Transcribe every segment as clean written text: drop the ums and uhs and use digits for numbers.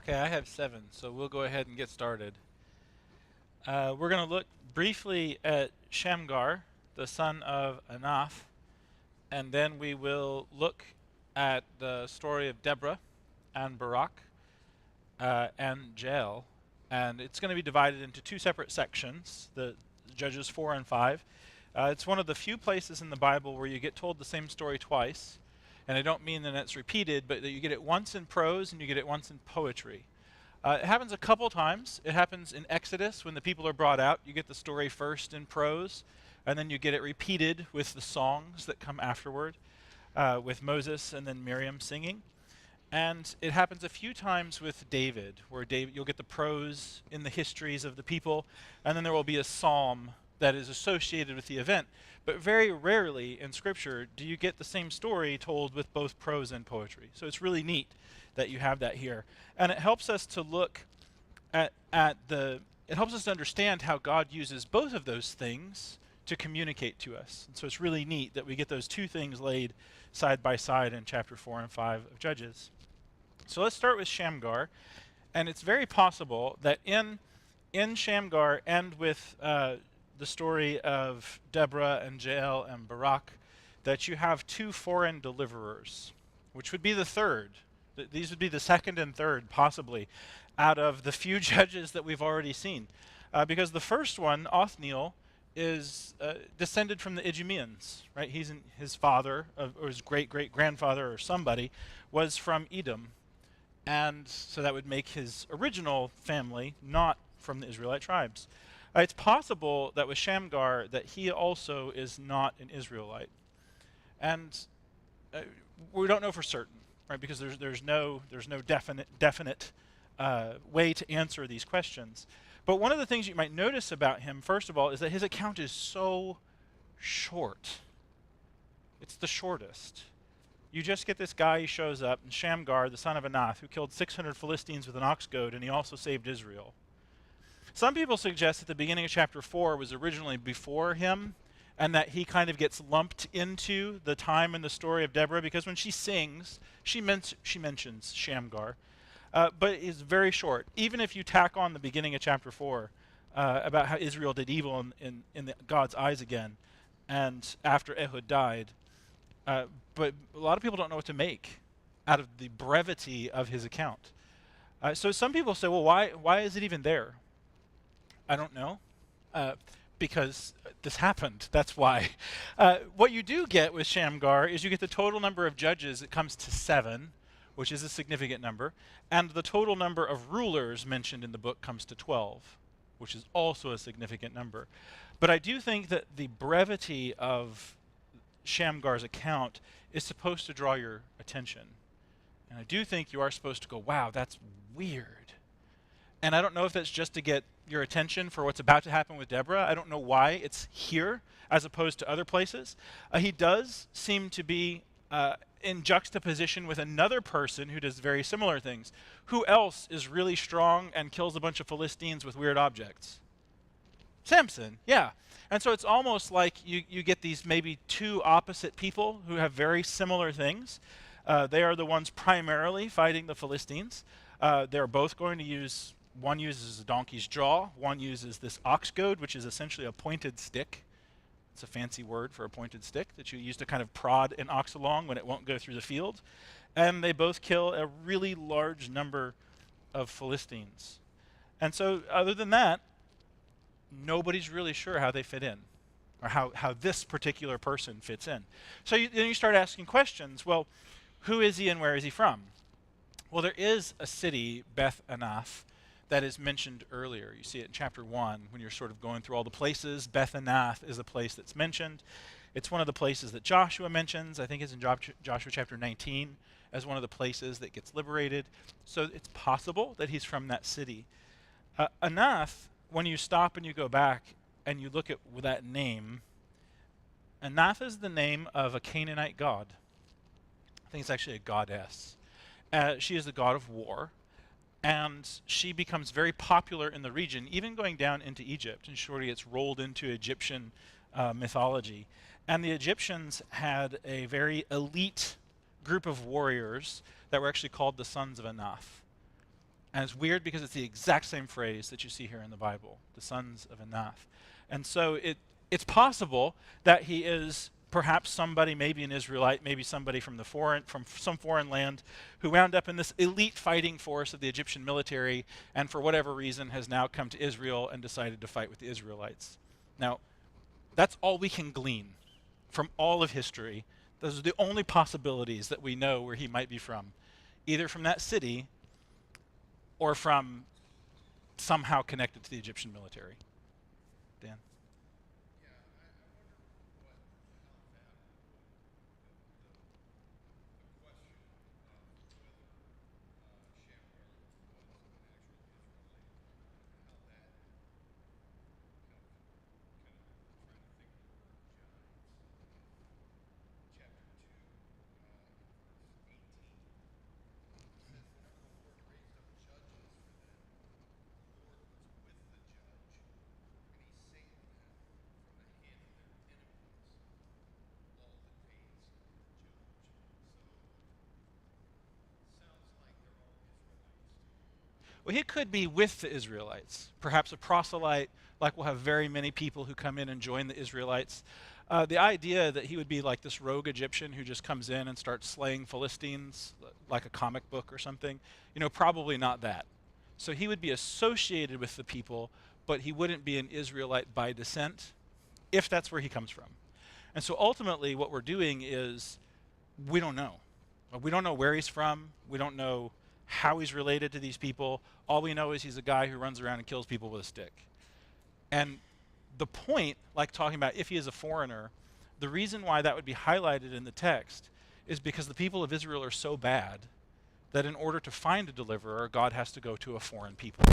Okay, I have 7, so we'll go ahead and get started. We're going to look briefly at Shamgar, the son of Anath, and then we will look at the story of Deborah and Barak and Jael. And it's going to be divided into 2 separate sections, the Judges 4 and 5. It's one of the few places in the Bible where you get told the same story twice. And I don't mean that it's repeated, but that you get it once in prose and you get it once in poetry. It happens a couple times. It happens in Exodus when the people are brought out. You get the story first in prose, and then you get it repeated with the songs that come afterward, with Moses and then Miriam singing. And it happens a few times with David, where you'll get the prose in the histories of the people, and then there will be a psalm that is associated with the event. But very rarely in Scripture do you get the same story told with both prose and poetry. So it's really neat that you have that here. And it helps us to look it helps us to understand how God uses both of those things to communicate to us. And so it's really neat that we get those 2 things laid side by side in chapter 4 and 5 of Judges. So let's start with Shamgar. And it's very possible that in Shamgar and with the story of Deborah and Jael and Barak, that you have 2 foreign deliverers, which would be the third. These would be the second and third, possibly, out of the few judges that we've already seen. Because the first one, Othniel, is descended from the Idumeans, right? His father, or his great-great-grandfather or somebody, was from Edom. And so that would make his original family not from the Israelite tribes. It's possible that with Shamgar that he also is not an Israelite. And we don't know for certain, right? Because there's no definite way to answer these questions. But one of the things you might notice about him, first of all, is that his account is so short. It's the shortest. You just get this guy, he shows up, and Shamgar, the son of Anath, who killed 600 Philistines with an ox goad, and he also saved Israel. Some people suggest that the beginning of chapter 4 was originally before him, and that he kind of gets lumped into the time in the story of Deborah, because when she sings, she mentions Shamgar. But it's very short. Even if you tack on the beginning of chapter 4 about how Israel did evil in God's eyes again, and after Ehud died, but a lot of people don't know what to make out of the brevity of his account. So some people say, well, why is it even there? I don't know, because this happened. That's why. What you do get with Shamgar is you get the total number of judges. It comes to 7, which is a significant number. And the total number of rulers mentioned in the book comes to 12, which is also a significant number. But I do think that the brevity of Shamgar's account is supposed to draw your attention. And I do think you are supposed to go, wow, that's weird. And I don't know if that's just to get your attention for what's about to happen with Deborah. I don't know why it's here as opposed to other places. He does seem to be in juxtaposition with another person who does very similar things. Who else is really strong and kills a bunch of Philistines with weird objects? Samson, yeah. And so it's almost like you get these maybe 2 opposite people who have very similar things. They are the ones primarily fighting the Philistines. They're both going to use, one uses a donkey's jaw, one uses this ox goad, which is essentially a pointed stick. It's a fancy word for a pointed stick that you use to kind of prod an ox along when it won't go through the field. And they both kill a really large number of Philistines. And so other than that, nobody's really sure how they fit in, or how this particular person fits in. So then you start asking questions. Well, who is he and where is he from? Well, there is a city, Beth Anath, that is mentioned earlier. You see it in chapter 1 when you're sort of going through all the places. Beth Anath is a place that's mentioned. It's one of the places that Joshua mentions. I think it's in Joshua chapter 19 as one of the places that gets liberated. So it's possible that he's from that city. Anath, when you stop and you go back and you look at that name, Anath is the name of a Canaanite god. I think it's actually a goddess. She is the god of war, and she becomes very popular in the region, even going down into Egypt, and sort of gets rolled into Egyptian mythology. And the Egyptians had a very elite group of warriors that were actually called the Sons of Anath. And it's weird because it's the exact same phrase that you see here in the Bible, the sons of Anath. And so it's possible that he is perhaps somebody, maybe an Israelite, maybe somebody from some foreign land, who wound up in this elite fighting force of the Egyptian military, and for whatever reason has now come to Israel and decided to fight with the Israelites. Now, that's all we can glean from all of history. Those are the only possibilities that we know where he might be from, either from that city or from somehow connected to the Egyptian military. Dan? Well, he could be with the Israelites, perhaps a proselyte, like we'll have very many people who come in and join the Israelites. The idea that he would be like this rogue Egyptian who just comes in and starts slaying Philistines, like a comic book or something, probably not that. So he would be associated with the people, but he wouldn't be an Israelite by descent, if that's where he comes from. And so ultimately what we're doing is we don't know. We don't know where he's from. We don't know how he's related to these people. All we know is he's a guy who runs around and kills people with a stick. And the point, like talking about if he is a foreigner, the reason why that would be highlighted in the text is because the people of Israel are so bad that in order to find a deliverer, God has to go to a foreign people.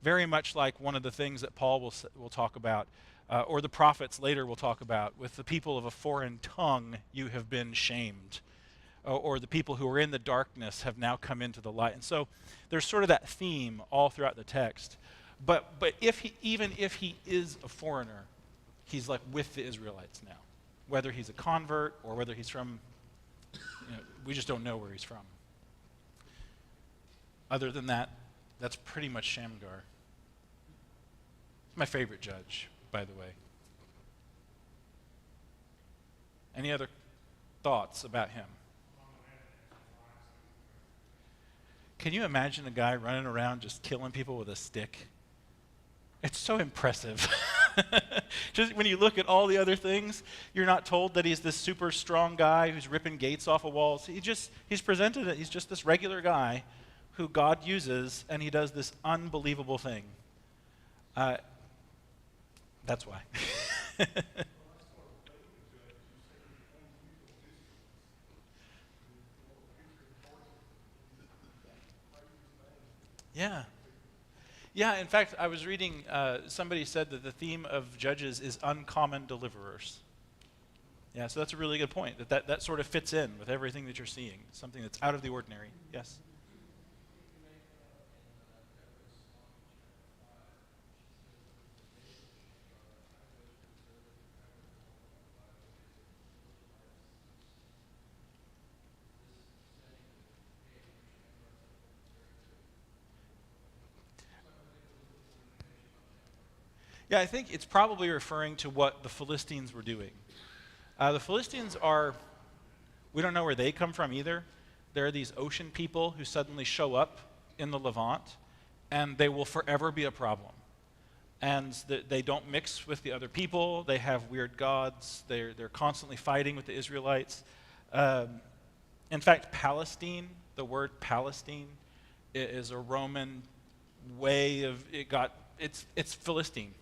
Very much like one of the things that Paul will talk about, or the prophets later will talk about, with the people of a foreign tongue you have been shamed. Or the people who are in the darkness have now come into the light. And so there's sort of that theme all throughout the text. But even if he is a foreigner, he's like with the Israelites now. Whether he's a convert or whether he's from, we just don't know where he's from. Other than that, that's pretty much Shamgar. He's my favorite judge, by the way. Any other thoughts about him? Can you imagine a guy running around just killing people with a stick? It's so impressive. Just when you look at all the other things, you're not told that he's this super strong guy who's ripping gates off of walls. He's presented it. He's just this regular guy who God uses, and he does this unbelievable thing. That's why. Yeah. Yeah, in fact, I was reading, somebody said that the theme of Judges is uncommon deliverers. Yeah, so that's a really good point, that sort of fits in with everything that you're seeing, something that's out of the ordinary. Yes? Yeah, I think it's probably referring to what the Philistines were doing. The Philistines we don't know where they come from either. There are these ocean people who suddenly show up in the Levant, and they will forever be a problem. And they don't mix with the other people. They have weird gods. They're constantly fighting with the Israelites. In fact, Palestine, the word Palestine, is a Roman way of, it's Philistine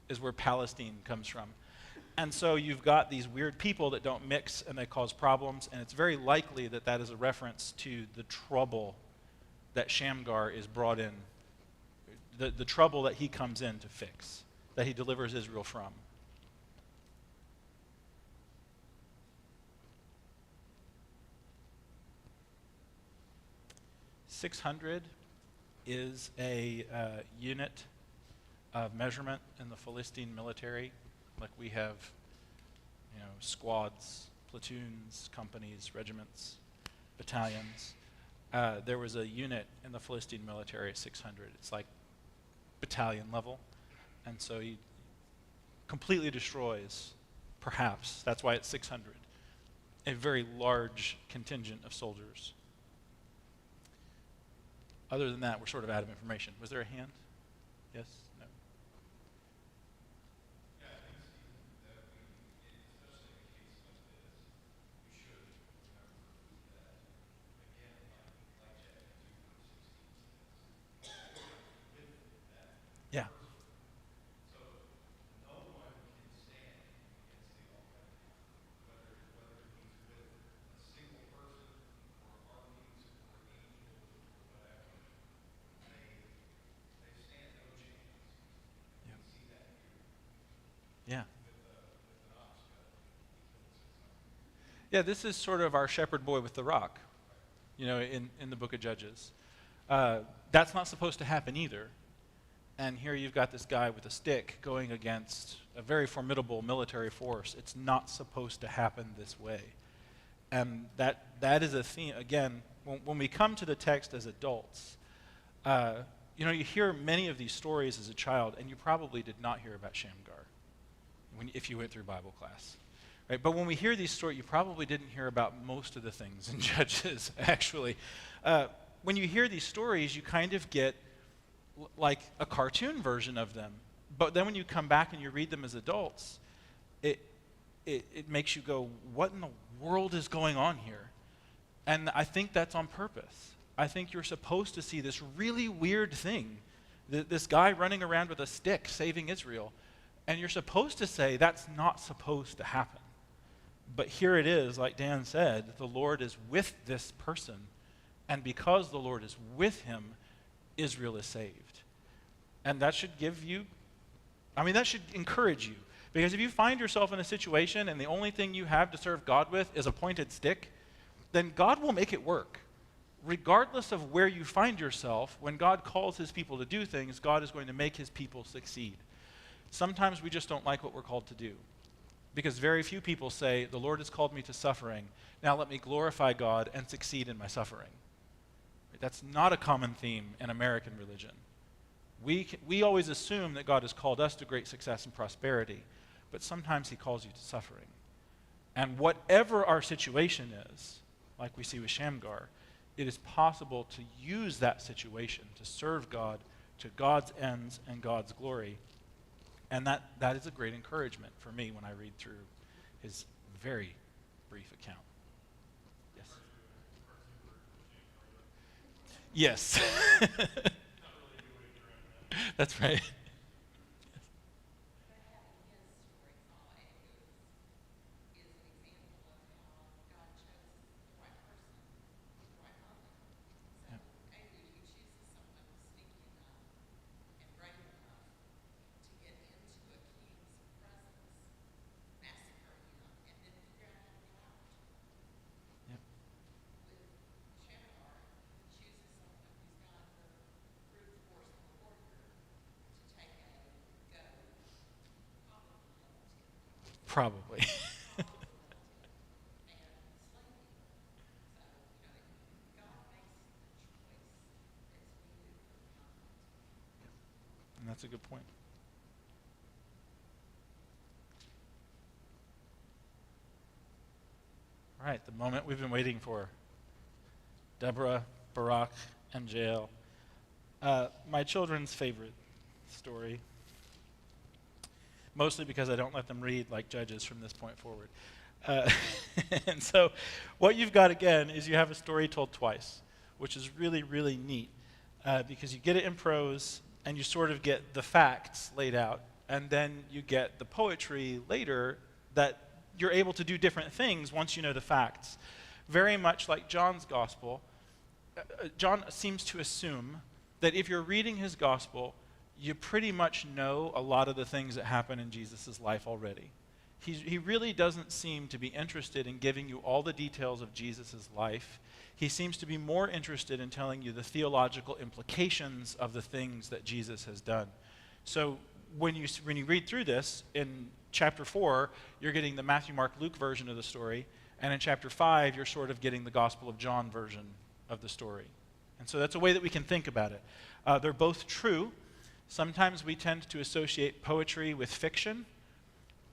is where Palestine comes from. And so you've got these weird people that don't mix and they cause problems, and it's very likely that that is a reference to the trouble that Shamgar is brought in, the trouble that he comes in to fix, that he delivers Israel from. .600 is a unit of measurement in the Philistine military. Like we have, squads, platoons, companies, regiments, battalions. there was a unit in the Philistine military at 600. It's like battalion level. And so he completely destroys, perhaps, that's why it's 600, a very large contingent of soldiers. Other than that, we're sort of out of information. Was there a hand? Yes? No? Yeah, I think, Stephen, that especially in a case like this, we should remember that, again, like chapter 2, verse 16 says, with that Yeah. person. So no one can stand against the Almighty God, whether he's with a single person or armies or angels or whatever. They stand no chance. Yeah. We see that here Yeah. with an obstacle. He killed 600. Yeah, this is sort of our shepherd boy with the rock, in the book of Judges. That's not supposed to happen either. And here you've got this guy with a stick going against a very formidable military force. It's not supposed to happen this way. And that is a theme. Again, when we come to the text as adults, you hear many of these stories as a child, and you probably did not hear about Shamgar if you went through Bible class. Right? But when we hear these stories, you probably didn't hear about most of the things in Judges, actually. When you hear these stories, you kind of get like a cartoon version of them. But then when you come back and you read them as adults, it makes you go, what in the world is going on here? And I think that's on purpose. I think you're supposed to see this really weird thing, this guy running around with a stick saving Israel, and you're supposed to say that's not supposed to happen. But here it is, like Dan said, the Lord is with this person, and because the Lord is with him, Israel is saved. And that should that should encourage you. Because if you find yourself in a situation and the only thing you have to serve God with is a pointed stick, then God will make it work. Regardless of where you find yourself, when God calls his people to do things, God is going to make his people succeed. Sometimes we just don't like what we're called to do. Because very few people say, the Lord has called me to suffering. Now let me glorify God and succeed in my suffering. That's not a common theme in American religion. We always assume that God has called us to great success and prosperity, but sometimes he calls you to suffering. And whatever our situation is, like we see with Shamgar, it is possible to use that situation to serve God to God's ends and God's glory. And that is a great encouragement for me when I read through his very brief account. Yes. Yes. That's right. Probably. And that's a good point. All right, the moment we've been waiting for. Deborah, Barak, and Jael. My children's favorite story. Mostly because I don't let them read like Judges from this point forward. And so what you've got again is you have a story told twice, which is really, really neat because you get it in prose and you sort of get the facts laid out, and then you get the poetry later that you're able to do different things once you know the facts. Very much like John's gospel, John seems to assume that if you're reading his gospel, you pretty much know a lot of the things that happen in Jesus' life already. He really doesn't seem to be interested in giving you all the details of Jesus' life. He seems to be more interested in telling you the theological implications of the things that Jesus has done. So when you read through this, in chapter 4, you're getting the Matthew, Mark, Luke version of the story, and in chapter 5, you're sort of getting the Gospel of John version of the story. And so that's a way that we can think about it. They're both true. Sometimes we tend to associate poetry with fiction.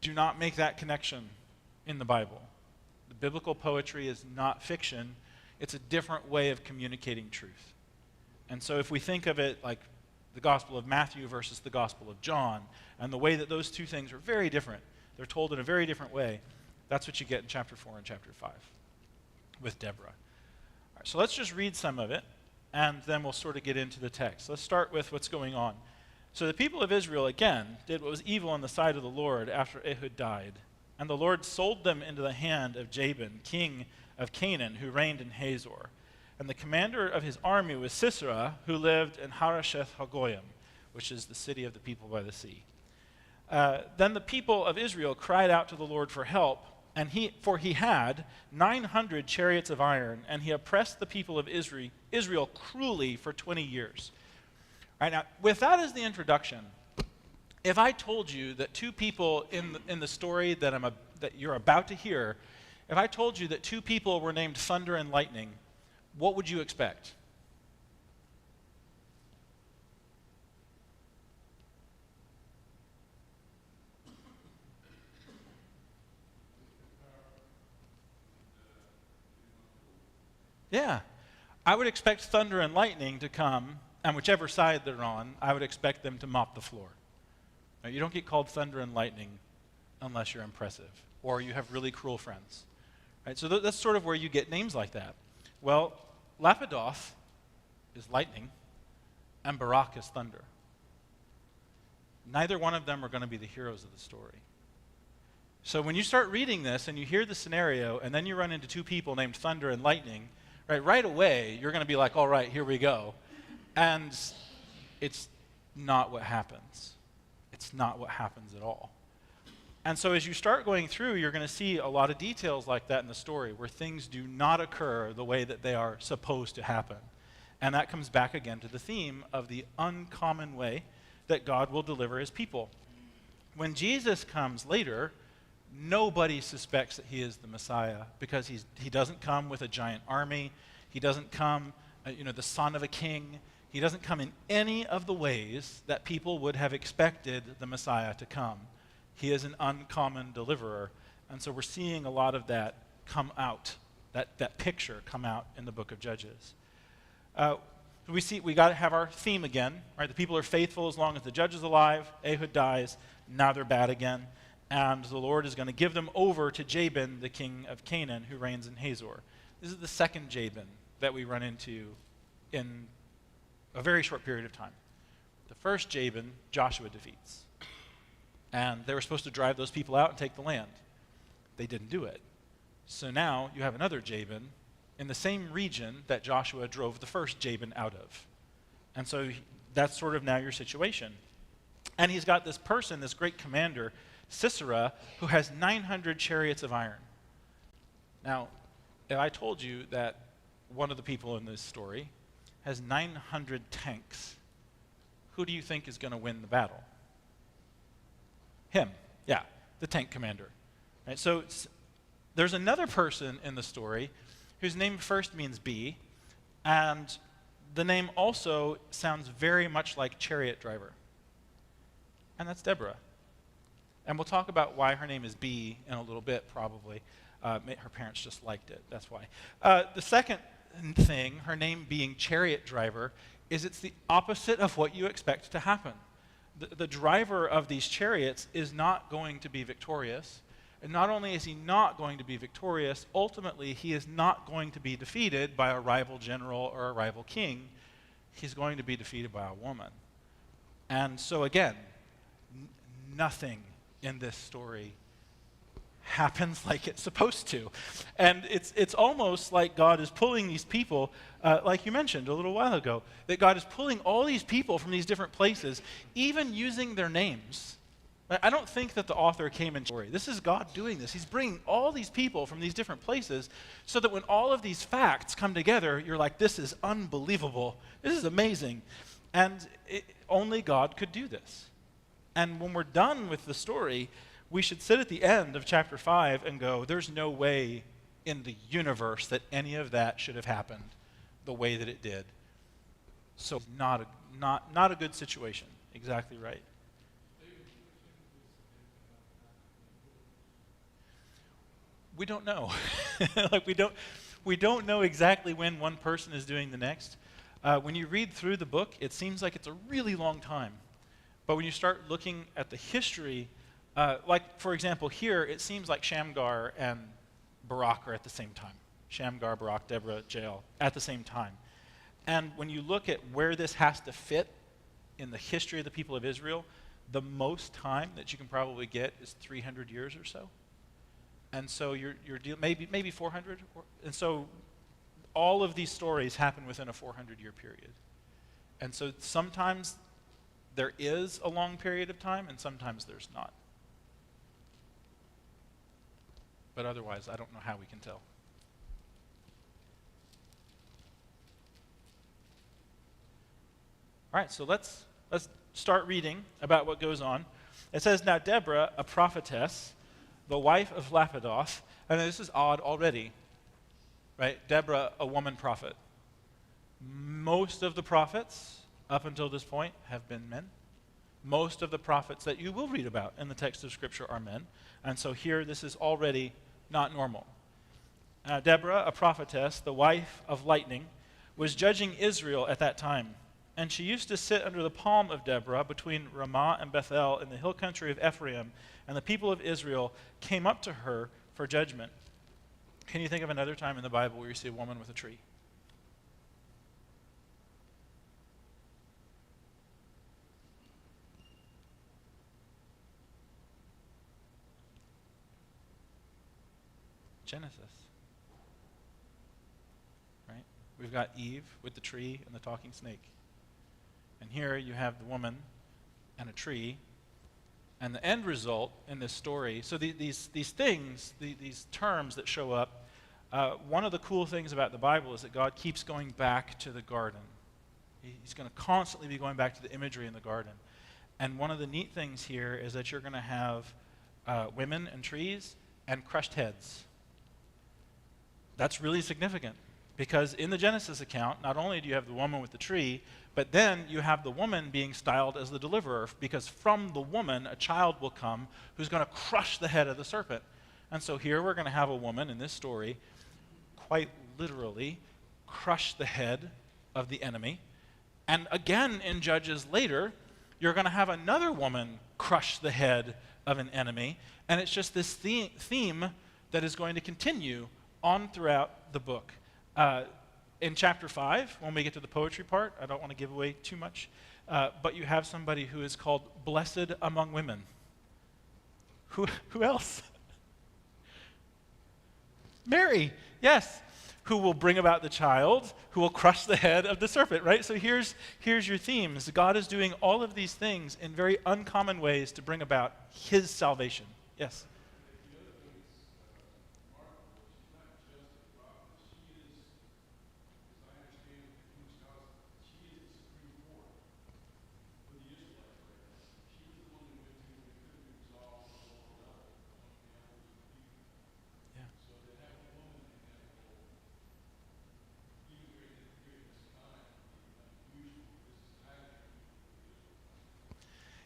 Do not make that connection in the Bible. The biblical poetry is not fiction. It's a different way of communicating truth. And so if we think of it like the Gospel of Matthew versus the Gospel of John, and the way that those two things are very different, they're told in a very different way, that's what you get in chapter 4 and chapter 5 with Deborah. All right, so let's just read some of it, and then we'll sort of get into the text. Let's start with what's going on. So the people of Israel, again, did what was evil in the sight of the Lord after Ehud died. And the Lord sold them into the hand of Jabin, king of Canaan, who reigned in Hazor. And the commander of his army was Sisera, who lived in Harosheth Hagoyim, which is the city of the people by the sea. Then the people of Israel cried out to the Lord for help, and for he had 900 chariots of iron, and he oppressed the people of Israel cruelly for 20 years. All right, now, with that as the introduction, if I told you that two people in the story that you're about to hear, if I told you that two people were named Thunder and Lightning, what would you expect? Yeah, I would expect Thunder and Lightning to come, and whichever side they're on, I would expect them to mop the floor. Now, you don't get called Thunder and Lightning unless you're impressive, or you have really cruel friends. Right? So that's sort of where you get names like that. Well, Lapidoth is lightning, and Barak is thunder. Neither one of them are going to be the heroes of the story. So when you start reading this and you hear the scenario, and then you run into two people named Thunder and Lightning, right away, you're going to be like, all right, here we go. And it's not what happens. It's not what happens at all. And so as you start going through, you're going to see a lot of details like that in the story where things do not occur the way that they are supposed to happen. And that comes back again to the theme of the uncommon way that God will deliver his people. When Jesus comes later, nobody suspects that he is the Messiah because he doesn't come with a giant army. He doesn't come, the son of a king. He doesn't come in any of the ways that people would have expected the Messiah to come. He is an uncommon deliverer. And so we're seeing a lot of that come out, that picture come out in the book of Judges. We got to have our theme again, right? The people are faithful as long as the judge is alive. Ehud dies. Now they're bad again. And the Lord is going to give them over to Jabin, the king of Canaan, who reigns in Hazor. This is the second Jabin that we run into in a very short period of time. The first Jabin, Joshua defeats. And they were supposed to drive those people out and take the land. They didn't do it. So now you have another Jabin in the same region that Joshua drove the first Jabin out of. And so that's sort of now your situation. And he's got this person, this great commander, Sisera, who has 900 chariots of iron. Now, if I told you that one of the people in this story has 900 tanks, who do you think is going to win the battle? Him, yeah, the tank commander. Right, so there's another person in the story whose name first means bee, and the name also sounds very much like chariot driver. And that's Deborah. And we'll talk about why her name is Bee in a little bit, probably. Her parents just liked it, that's why. The second thing, her name being chariot driver, is it's the opposite of what you expect to happen. The driver of these chariots is not going to be victorious. And not only is he not going to be victorious, ultimately he is not going to be defeated by a rival general or a rival king. He's going to be defeated by a woman. And so again, nothing in this story happens like it's supposed to. And it's almost like God is pulling these people, like you mentioned a little while ago, that God is pulling all these people from these different places, even using their names. I don't think that the author came in story. This is God doing this. He's bringing all these people from these different places so that when all of these facts come together, you're like, this is unbelievable. This is amazing. And only God could do this. And when we're done with the story, we should sit at the end of chapter 5 and go, there's no way in the universe that any of that should have happened. the way that it did. So not a good situation. Exactly right. We don't know. Like we don't know exactly when one person is doing the next. When you read through the book, it seems like it's a really long time. But when you start looking at the history, like for example here, it seems like Shamgar and Barak are at the same time. Shamgar, Barak, Deborah, Jael, at the same time. And when you look at where this has to fit in the history of the people of Israel, the most time that you can probably get is 300 years or so. And so you're maybe 400. And so all of these stories happen within a 400-year period. And so sometimes there is a long period of time, and sometimes there's not. But otherwise, I don't know how we can tell. All right, so let's start reading about what goes on. It says, "Now Deborah, a prophetess, the wife of Lapidoth," and this is odd already, right? Deborah, a woman prophet. Most of the prophets up until this point have been men. Most of the prophets that you will read about in the text of Scripture are men. And so here, this is already not normal. Deborah, a prophetess, the wife of lightning, was judging Israel at that time. And she used to sit under the palm of Deborah between Ramah and Bethel in the hill country of Ephraim, and the people of Israel came up to her for judgment. Can you think of another time in the Bible where you see a woman with a tree? Genesis. Right? We've got Eve with the tree and the talking snake. And here you have the woman and a tree. And the end result in this story, so these things, these terms that show up, one of the cool things about the Bible is that God keeps going back to the garden. He's going to constantly be going back to the imagery in the garden. And one of the neat things here is that you're going to have women and trees and crushed heads. That's really significant because in the Genesis account, not only do you have the woman with the tree, but then you have the woman being styled as the deliverer because from the woman a child will come who's going to crush the head of the serpent. And so here we're going to have a woman in this story quite literally crush the head of the enemy. And again in Judges later, you're going to have another woman crush the head of an enemy. And it's just this theme that is going to continue on throughout the book. In chapter 5, when we get to the poetry part, I don't want to give away too much, but you have somebody who is called blessed among women. Who else? Mary, yes, who will bring about the child, who will crush the head of the serpent, right? So here's your themes. God is doing all of these things in very uncommon ways to bring about his salvation. Yes?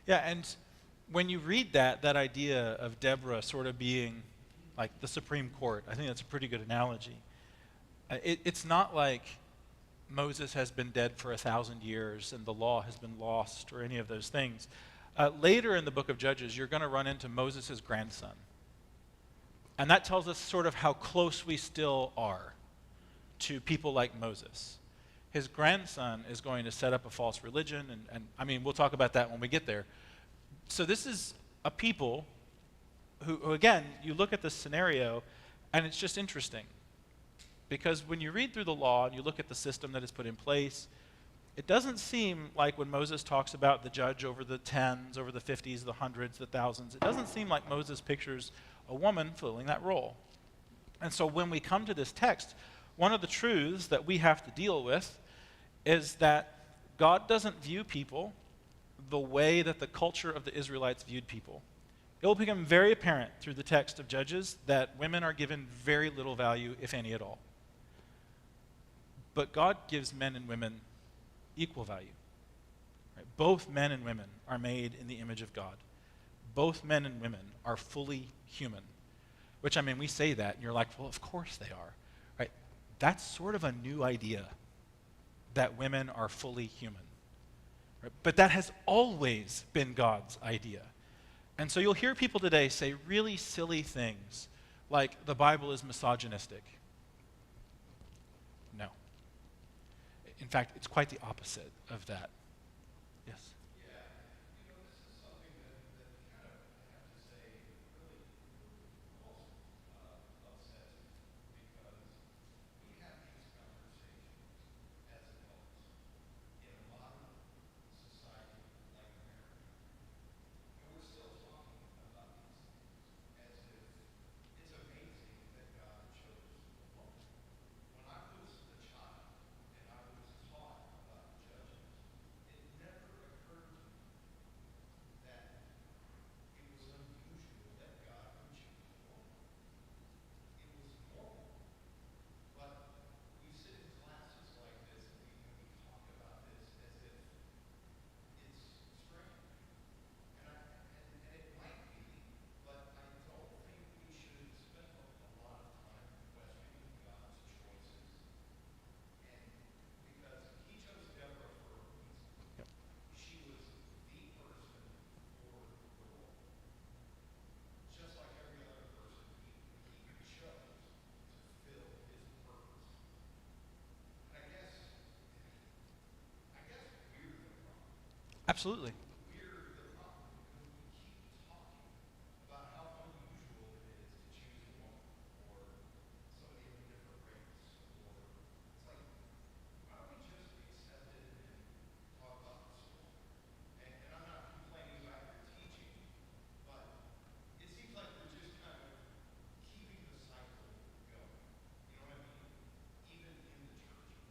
Yeah, and when you read that idea of Deborah sort of being like the Supreme Court, I think that's a pretty good analogy. It's not like Moses has been dead for 1,000 years and the law has been lost or any of those things. Later in the book of Judges, you're going to run into Moses' grandson. And that tells us sort of how close we still are to people like Moses. His grandson is going to set up a false religion, and I mean, we'll talk about that when we get there. So this is a people who, again, you look at this scenario, and it's just interesting. Because when you read through the law and you look at the system that is put in place, it doesn't seem like when Moses talks about the judge over the tens, over the 50s, the hundreds, the thousands, it doesn't seem like Moses pictures a woman filling that role. And so when we come to this text, one of the truths that we have to deal with is that God doesn't view people the way that the culture of the Israelites viewed people. It will become very apparent through the text of Judges that women are given very little value, if any at all. But God gives men and women equal value. Right? Both men and women are made in the image of God. Both men and women are fully human. Which, I mean, we say that, and you're like, well, of course they are. Right? That's sort of a new idea, that women are fully human. Right? But that has always been God's idea. And so you'll hear people today say really silly things like the Bible is misogynistic. No. In fact, it's quite the opposite of that. Yes? Yeah, this is something that kind of, I have to say, really almost upsets me because we have these conversations as adults in a modern society like America, and we're still talking about these things as if it's amazing that God chose a woman. When I was a child and I was taught about Judges, it never occurred to me that it was unusual that God would choose a woman. It was normal. But we sit in classes like this and we talk about this as if it's strange. And it might be, but I don't think we should spend a lot of time questioning God's choices. And because he chose Deborah for a reason. Yep. She was the person for the role. Just like every other person he chose to fill his purpose. And I guess we're the problem. Absolutely. We're the problem because we keep talking about how unusual it is to choose a woman or somebody of a different race. Or it's like, why don't we just accept it and talk about the story? And I'm not complaining about your teaching, but it seems like we're just kind of keeping the cycle going. You know what I mean? Even in the churches.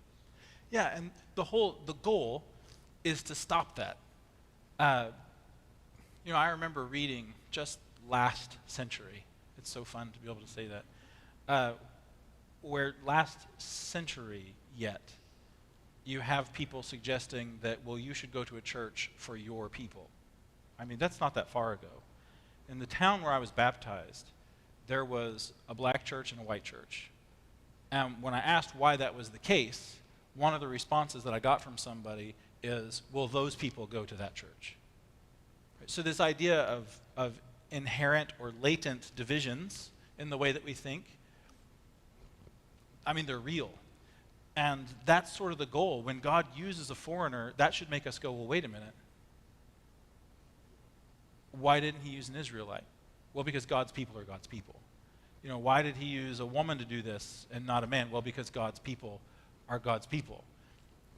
Yeah, and the goal is to stop that. Uh, I remember reading just last century. It's so fun to be able to say that. Where last century yet, you have people suggesting that, well, you should go to a church for your people. I mean, that's not that far ago. In the town where I was baptized, there was a black church and a white church. And when I asked why that was the case, one of the responses that I got from somebody is, well, those people go to that church. So this idea of inherent or latent divisions in the way that we think, I mean, they're real. And that's sort of the goal. When God uses a foreigner, that should make us go, well, wait a minute. Why didn't he use an Israelite? Well, because God's people are God's people. Why did he use a woman to do this and not a man? Well, because God's people are God's people.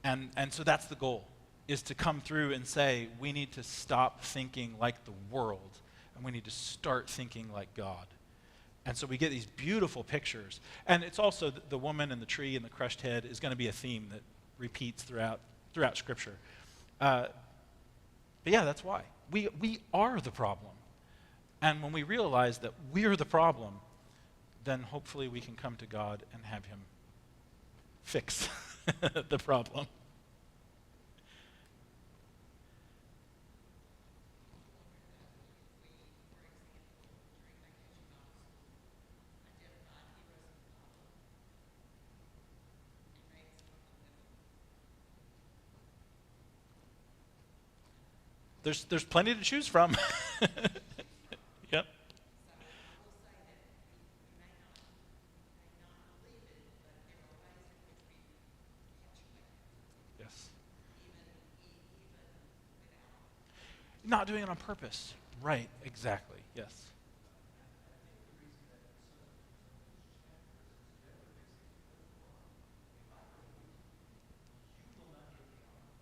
And so that's the goal, is to come through and say, we need to stop thinking like the world, and we need to start thinking like God. And so we get these beautiful pictures. And it's also the woman and the tree and the crushed head is going to be a theme that repeats throughout Scripture. But yeah, that's why. We are the problem. And when we realize that we're the problem, then hopefully we can come to God and have him fix the problem. There's plenty to choose from. Yep. Yes. Not doing it on purpose. Right, exactly. Yes. You will not get the honor.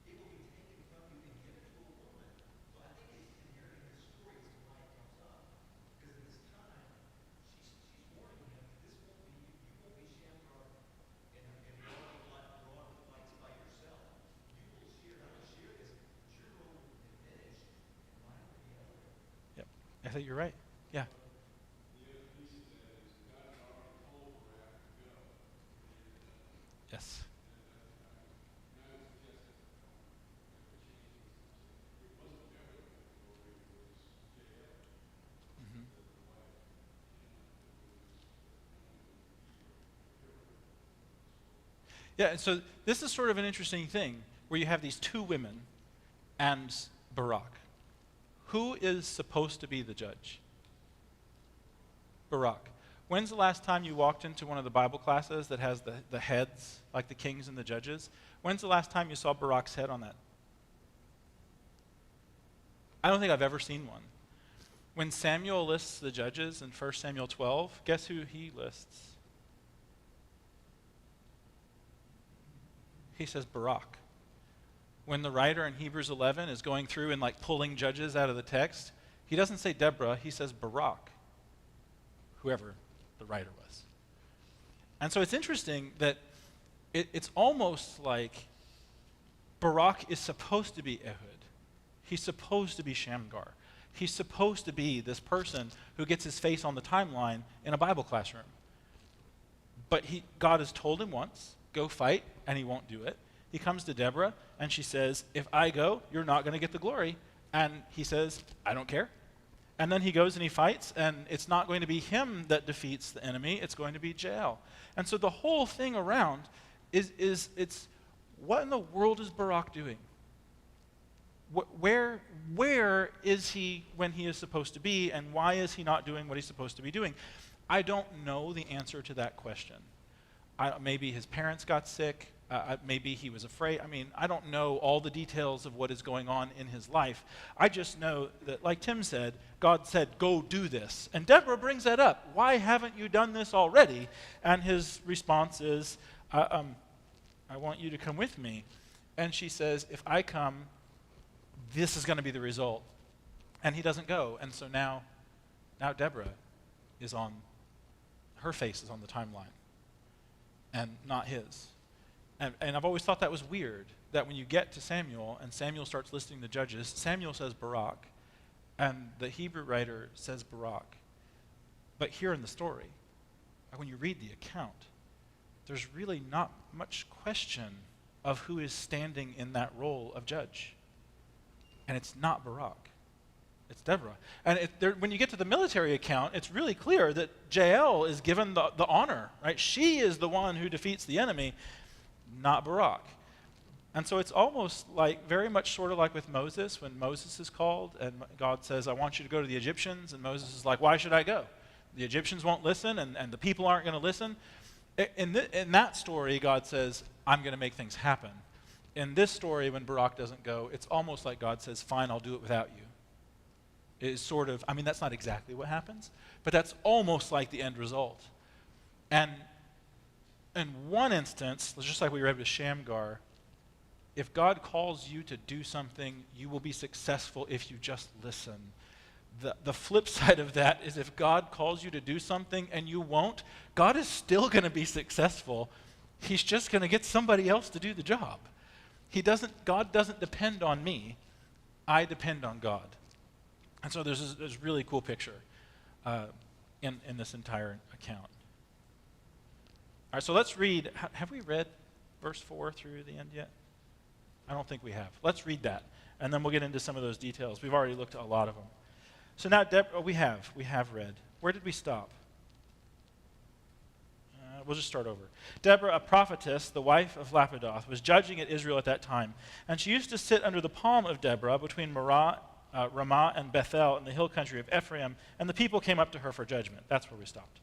It will be taken from you and given to a woman. So I think it's inherent in his story as to why it comes up. Because at this time, she's warning him, this won't be, you won't be Shamgar and drawing the fights by yourself. You will share, not only share this, but your role will diminish and mine will be elevated. Yep. I think you're right. Yeah. The other piece of that is God had already told Barak to go. And Yes. Yeah, and so this is sort of an interesting thing where you have these two women and Barak. Who is supposed to be the judge? Barak. When's the last time you walked into one of the Bible classes that has the heads, like the kings and the judges? When's the last time you saw Barak's head on that? I don't think I've ever seen one. When Samuel lists the judges in 1 Samuel 12, guess who he lists? He says Barak. When the writer in Hebrews 11 is going through and like pulling judges out of the text, he doesn't say Deborah, he says Barak, whoever the writer was. And so it's interesting that it's almost like Barak is supposed to be Ehud. He's supposed to be Shamgar. He's supposed to be this person who gets his face on the timeline in a Bible classroom. But God has told him once, go fight, and he won't do it. He comes to Deborah, and she says, if I go, you're not going to get the glory. And he says, I don't care. And then he goes and he fights, and it's not going to be him that defeats the enemy, it's going to be Jael. And so the whole thing around is what in the world is Barak doing? Where is he when he is supposed to be, and why is he not doing what he's supposed to be doing? I don't know the answer to that question. Maybe his parents got sick. Maybe he was afraid. I mean, I don't know all the details of what is going on in his life. I just know that, like Tim said, God said, go do this. And Deborah brings that up. Why haven't you done this already? And his response is, I want you to come with me. And she says, if I come, this is going to be the result. And he doesn't go. And so now Deborah is on, her face is on the timeline and not his. And I've always thought that was weird, that when you get to Samuel and Samuel starts listing the judges, Samuel says Barak, and the Hebrew writer says Barak. But here in the story, when you read the account, there's really not much question of who is standing in that role of judge. And it's not Barak. It's Deborah. And when you get to the military account, it's really clear that Jael is given the honor, right? She is the one who defeats the enemy, not Barak. And so it's almost like, very much sort of like with Moses, when Moses is called and God says, I want you to go to the Egyptians, and Moses is like, why should I go? The Egyptians won't listen, and the people aren't going to listen. In that story, God says, I'm going to make things happen. In this story, when Barak doesn't go, it's almost like God says, fine, I'll do it without you. It is sort of, I mean, that's not exactly what happens, but that's almost like the end result. And in one instance, just like we read with Shamgar, if God calls you to do something, you will be successful if you just listen. The flip side of that is if God calls you to do something and you won't, God is still going to be successful. He's just going to get somebody else to do the job. God doesn't depend on me. I depend on God. And so there's this really cool picture in this entire account. All right, so let's read. Have we read verse 4 through the end yet? I don't think we have. Let's read that, and then we'll get into some of those details. We've already looked at a lot of them. So now, we have read. Where did we stop? We'll just start over. Deborah, a prophetess, the wife of Lapidoth, was judging at Israel at that time, and she used to sit under the palm of Deborah between Ramah and Bethel in the hill country of Ephraim, and the people came up to her for judgment. That's where we stopped.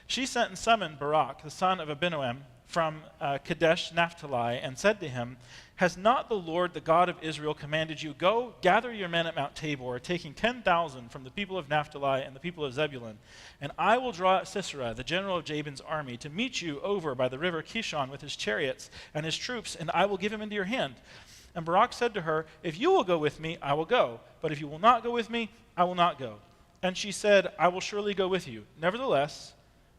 She sent and summoned Barak, the son of Abinoam, from Kadesh Naphtali, and said to him, has not the Lord, the God of Israel, commanded you, go, gather your men at Mount Tabor, taking 10,000 from the people of Naphtali and the people of Zebulun, and I will draw out Sisera, the general of Jabin's army, to meet you over by the river Kishon with his chariots and his troops, and I will give him into your hand. And Barak said to her, if you will go with me, I will go, but if you will not go with me, I will not go. And she said, I will surely go with you. Nevertheless,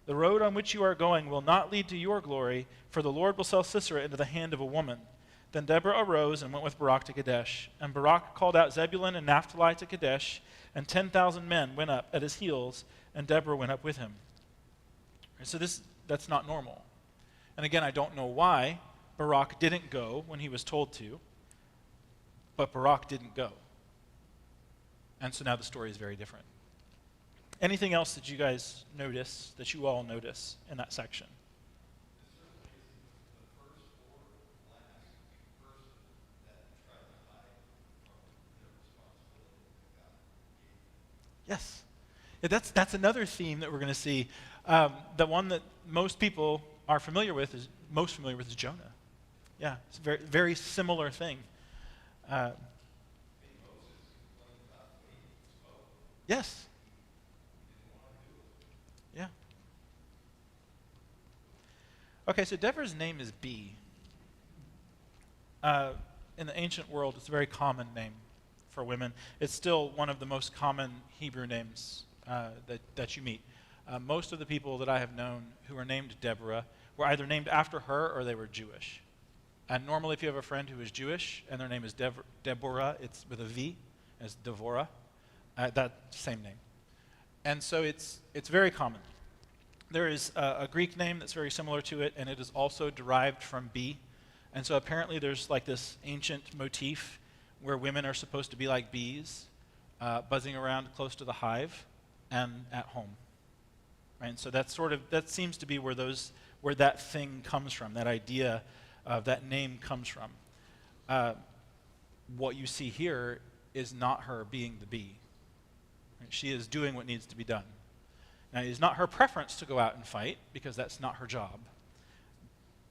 the road on which you are going will not lead to your glory, for the Lord will sell Sisera into the hand of a woman. Then Deborah arose and went with Barak to Kadesh. And Barak called out Zebulun and Naphtali to Kadesh, and 10,000 men went up at his heels, and Deborah went up with him. And so that's not normal. And again, I don't know why Barak didn't go when he was told to, but Barak didn't go. And so now the story is very different. Anything else that you guys notice, that you all notice in that section? Certainly, the first Yes. Yeah, that's another theme that we're going to see. The one that most people are most familiar with is Jonah. Yeah, it's a very, very similar thing. Uh, Hey, Moses complained about the way he spoke. yes. He didn't want to do it. Yeah. Okay, so Deborah's name is B. Uh, in the ancient world, it's a very common name for women. It's still one of the most common Hebrew names that you meet. Most of the people that I have known who are named Deborah were either named after her or they were Jewish. And normally, if you have a friend who is Jewish and their name is Deborah, it's with a V, as Devorah, that same name. And so it's very common. There is a Greek name that's very similar to it, and it is also derived from bee. And so apparently there's like this ancient motif where women are supposed to be like bees, buzzing around close to the hive and at home. Right? And so that seems to be where that thing comes from, that idea of that name comes from. What you see here is not her being the bee. Right? She is doing what needs to be done. Now, it is not her preference to go out and fight, because that's not her job.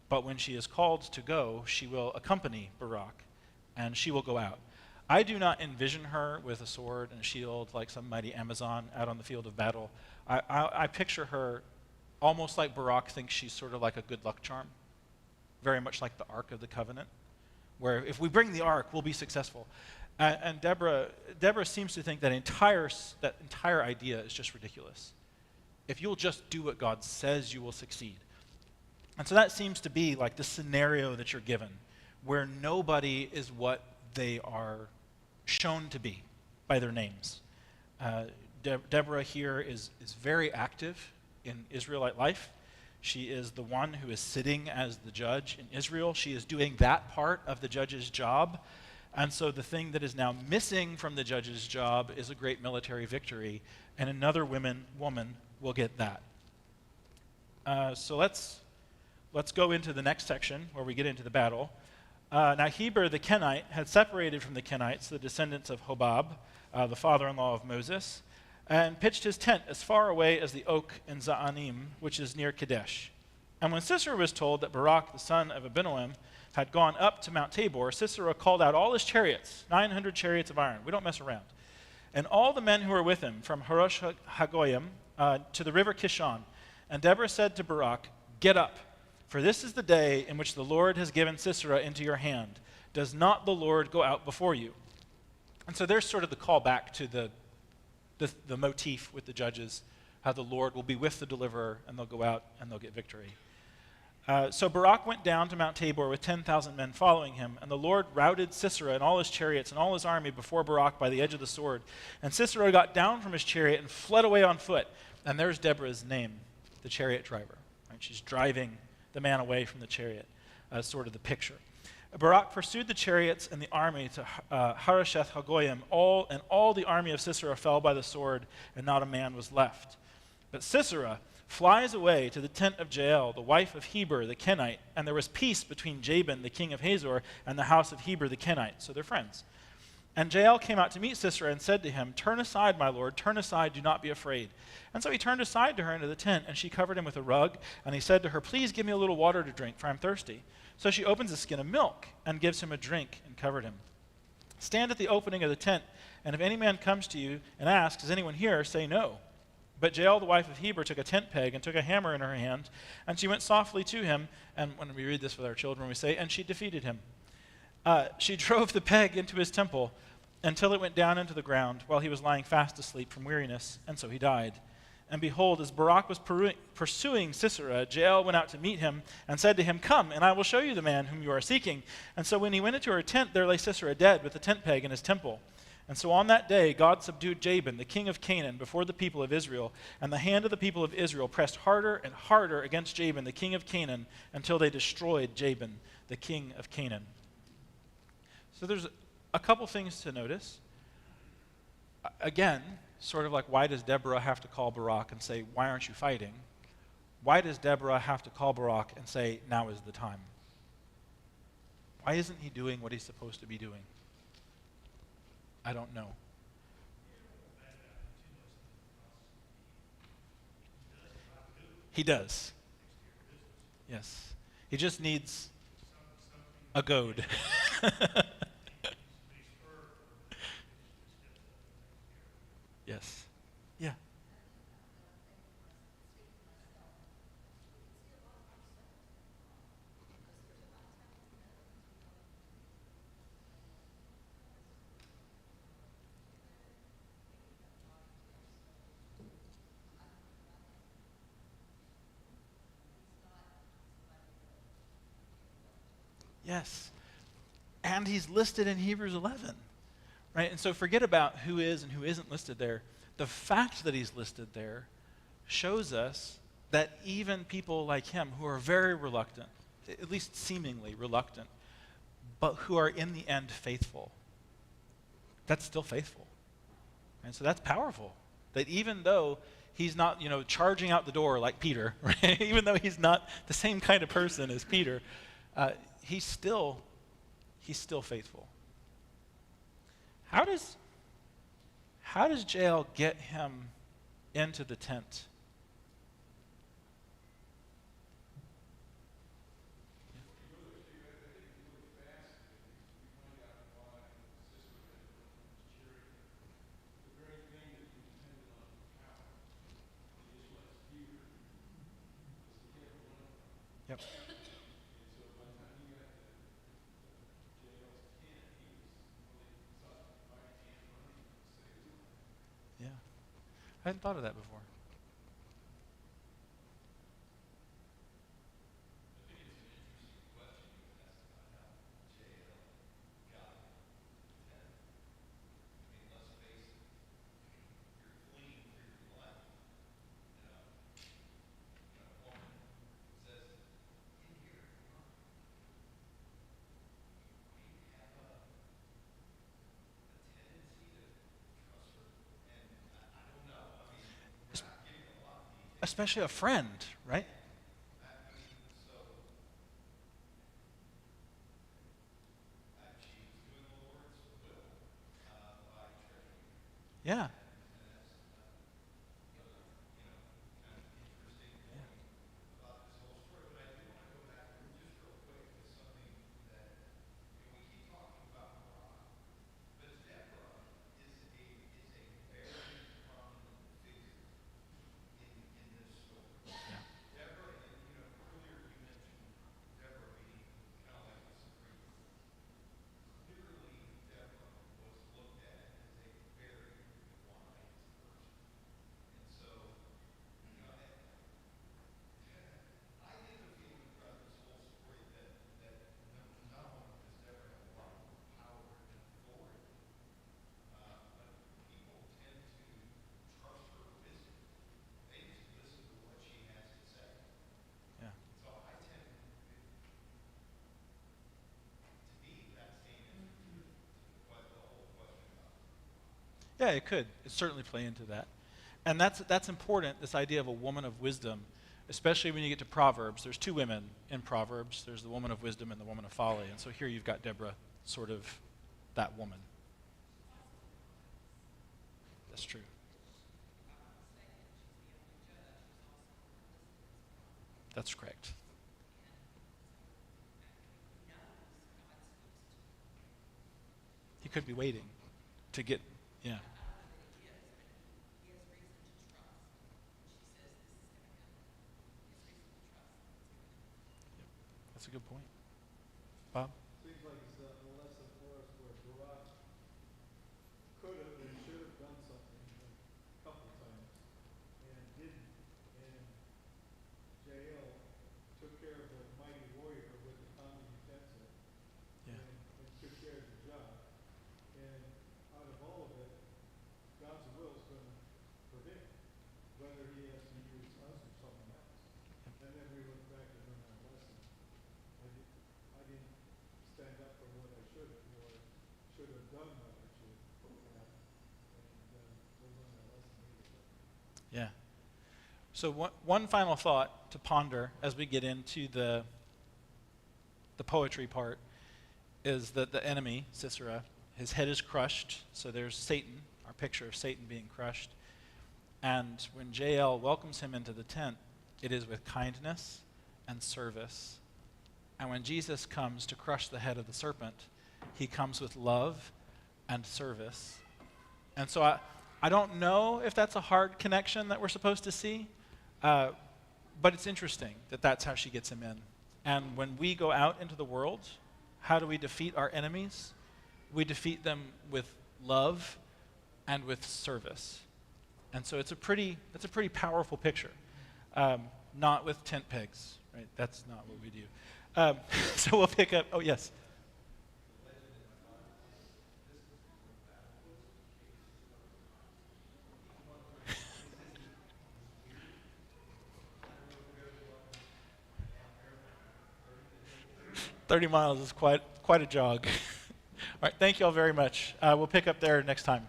But when she is called to go, she will accompany Barak, and she will go out. I do not envision her with a sword and a shield like some mighty Amazon out on the field of battle. I picture her almost like Barak thinks she's sort of like a good luck charm, very much like the Ark of the Covenant, where if we bring the Ark, we'll be successful. And Deborah seems to think that entire idea is just ridiculous. If you'll just do what God says, you will succeed. And so that seems to be like the scenario that you're given, where nobody is what they are shown to be by their names. Deborah here is very active in Israelite life. She is the one who is sitting as the judge in Israel. She is doing that part of the judge's job. And so the thing that is now missing from the judge's job is a great military victory, and another woman will get that. So let's go into the next section where we get into the battle. Now Heber the Kenite had separated from the Kenites, the descendants of Hobab, the father-in-law of Moses, and pitched his tent as far away as the oak in Za'anim, which is near Kadesh. And when Sisera was told that Barak, the son of Abinoam, had gone up to Mount Tabor, Sisera called out all his chariots, 900 chariots of iron. We don't mess around. And all the men who were with him, from Harosh Hagoyim to the river Kishon. And Deborah said to Barak, "Get up, for this is the day in which the Lord has given Sisera into your hand. Does not the Lord go out before you?" And so there's sort of the callback to the motif with the judges, how the Lord will be with the deliverer, and they'll go out and they'll get victory. So Barak went down to Mount Tabor with 10,000 men following him, and the Lord routed Sisera and all his chariots and all his army before Barak by the edge of the sword. And Sisera got down from his chariot and fled away on foot. And there's Deborah's name, the chariot driver. Right? She's driving the man away from the chariot, sort of the picture. Barak pursued the chariots and the army to Harosheth Hagoyim, and all the army of Sisera fell by the sword, and not a man was left. But Sisera flies away to the tent of Jael, the wife of Heber the Kenite, and there was peace between Jabin, the king of Hazor, and the house of Heber the Kenite, so they're friends. And Jael came out to meet Sisera and said to him, "Turn aside, my lord, turn aside, do not be afraid." And so he turned aside to her into the tent, and she covered him with a rug, and he said to her, "Please give me a little water to drink, for I'm thirsty." So she opens a skin of milk and gives him a drink and covered him. "Stand at the opening of the tent, and if any man comes to you and asks, 'Is anyone here?' say no." But Jael, the wife of Heber, took a tent peg and took a hammer in her hand, and she went softly to him, and when we read this with our children, we say, "And she defeated him." She drove the peg into his temple until it went down into the ground while he was lying fast asleep from weariness, and so he died. And behold, as Barak was pursuing Sisera, Jael went out to meet him and said to him, "Come, and I will show you the man whom you are seeking." And so when he went into her tent, there lay Sisera dead with the tent peg in his temple. And so on that day, God subdued Jabin, the king of Canaan, before the people of Israel, and the hand of the people of Israel pressed harder and harder against Jabin, the king of Canaan, until they destroyed Jabin, the king of Canaan. So there's a couple things to notice. Again, sort of like, why does Deborah have to call Barak and say, "Why aren't you fighting?" Why does Deborah have to call Barak and say, "Now is the time"? Why isn't he doing what he's supposed to be doing? I don't know. He does. takes care of business. Yes. He just needs Something a goad. needs to be spurred or he just steps up and takes care of it. Yes. Yeah. Yes. And he's listed in Hebrews 11, right? And so forget about who is and who isn't listed there. The fact that he's listed there shows us that even people like him who are very reluctant, at least seemingly reluctant, but who are in the end faithful, that's still faithful. And so that's powerful. That even though he's not, charging out the door like Peter, right? Even though he's not the same kind of person as Peter, he's still faithful. How does Jael get him into the tent? Yep. Yeah. I hadn't thought of that before. I think it's an interesting question you asked about how JL got into the tent. I mean, let's face it, you're fleeing for your life, and a woman says, in here, huh? Do you have a tendency to trust her? And I don't know. I mean, we're not getting a lot of details. Especially a friend, right? I mean, so she was doing the Lord's will by treasuring him. Yeah. And that's another, kind of interesting Yeah. point about this whole story. But I do want to go back just real quick to something that, we keep talking about Barak, but Deborah is a very prominent figure in this story. Yeah. Deborah, earlier you mentioned Deborah being kind of like the supreme. Clearly, Deborah was looked at as a very wise person. And so, I get the feeling throughout this whole story that not only does Deborah have a lot more power and authority, but people tend to trust her wisdom. They just listen to what she has to say. Yeah. So I tend, to me, that's the answer to the whole question about. Yeah, it could. It certainly play into that. And that's important, this idea of a woman of wisdom, especially when you get to Proverbs. There's two women in Proverbs. There's the woman of wisdom and the woman of folly. And so here you've got Deborah, sort of that woman. That's true. That's correct. He could be waiting to get, yeah. That's a good point. Bob? Seems like it's a lesson for us where Barak could have and should have done something a couple times and didn't. And Jael took care of the mighty warrior with the common utensil Yeah. and took care of the job. And out of all of it, God's will is going to prevail, whether he has to use us or someone else. And then we look back and learn our lesson. I didn't stand up for what I should have, or should have done what I should have, and we'll learn our lesson either way. Yeah. So one final thought to ponder as we get into the poetry part is that the enemy, Sisera, his head is crushed. So there's Satan, our picture of Satan being crushed. And when Jael welcomes him into the tent, It is with kindness and service. And when Jesus comes to crush the head of the serpent, he comes with love and service. And so I don't know if that's a hard connection that we're supposed to see, but it's interesting that that's how she gets him in. And when we go out into the world, how do we defeat our enemies? We defeat them with love and with service. And so that's a pretty powerful picture. Not with tent pegs, right? That's not what we do. So we'll pick up. Oh, yes. 30 miles is quite a jog. All right, thank you all very much. We'll pick up there next time.